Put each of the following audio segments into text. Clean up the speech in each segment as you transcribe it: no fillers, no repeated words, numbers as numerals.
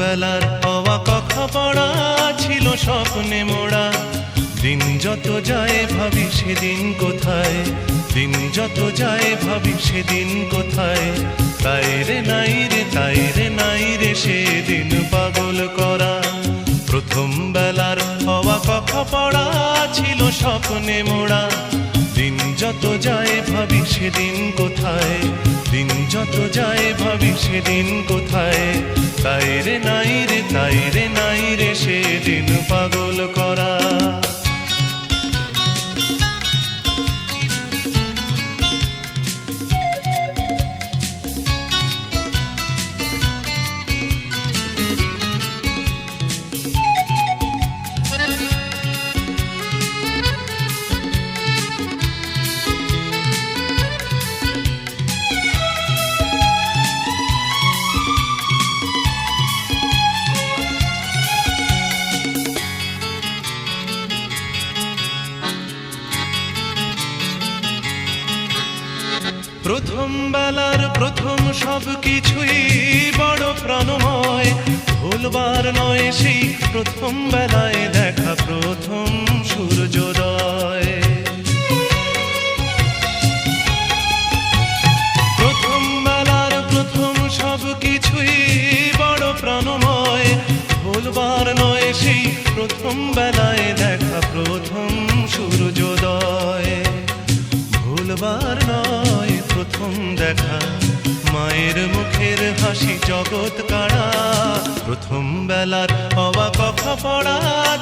বেলার হওয়া কথা পড়া ছিল স্বপ্নে মোড়া। দিন যত যায় ভাবি সেদিন কোথায়, দিন যত যায় ভাবি সেদিন কোথায়। তাই রে নাই রে, তাই রে নাই রে সেদিন পাগল করা। প্রথম বেলার হওয়া কথা পড়া ছিল স্বপ্নে মোড়া। দিন যত যায় ভাবি সেদিন কোথায়, দিন যত যায় ভাবি সেদিন কোথায়। তাই রে নাই রে, তাই রে নাই রে সেদিন পাগল করা। প্রথম বেলার প্রথম সব কিছুই বড় প্রাণময়, ভুলবার নয় সেই প্রথম বেলায় দেখা প্রথম সূর্যোদয়। প্রথম বেলার প্রথম সব কিছুই বড় প্রাণময়, ভুলবার নয় সেই প্রথম বেলায় দেখা প্রথম সূর্যোদয়। ভুলবার নয় প্রথম দেখা মায়ের মুখের হাসি জগৎ কাড়া। প্রথম বেলার হওয়া কথা পড়া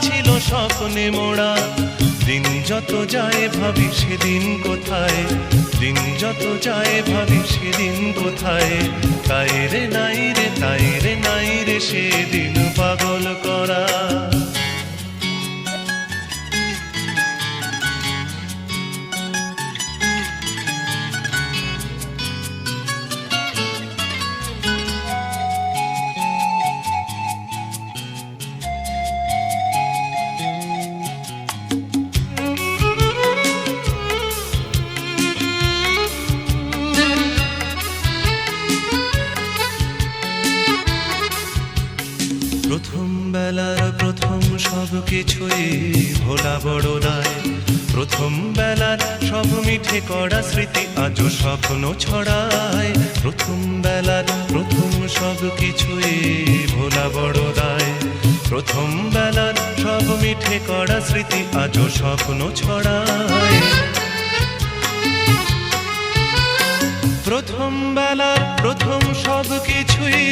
ছিল স্বপ্নে মোড়া। দিন যত যায় ভাবি সেদিন কোথায়, দিন যত যায় ভাবি সেদিন কোথায়। তাই রে নাই রে, তাই রে নাই রে সেদিন পাগল করা। প্রথম বেলার প্রথম সব কিছুই ভোলা বড় দায়। প্রথম বেলার সব মিঠে করা স্মৃতি আজও স্বপ্ন ছড়ায়। প্রথম বেলার প্রথম সব কিছুই ভোলা বড় দায়। প্রথম বেলার সব মিঠে করা স্মৃতি আজও স্বপ্ন ছড়ায়। প্রথম বেলার প্রথম সব কিছুই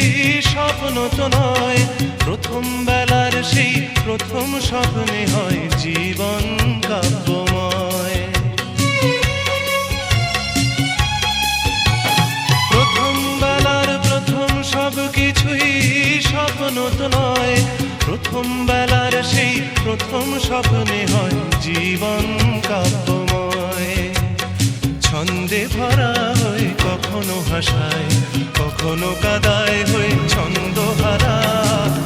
স্বপ্ন তো নয়, প্রথম বেলার সেই প্রথম স্বপ্নে হয় জীবন কাব্যময়। প্রথম বেলার প্রথম সব কিছুই স্বপ্ন তো নয়, প্রথম বেলার সেই প্রথম স্বপ্নে হয় জীবন কাব্যময়। ছন্দে ভরা হয়ে কখনো হাসায়, কখনো কাদায় হয়ে ছন্দহারা।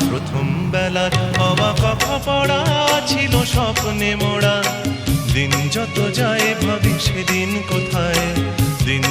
প্রথম বেলার হওয়া কথা পড়া ছিল স্বপ্নে মোড়া। দিন যত যায় ভাবি সেদিন কোথায়, দিন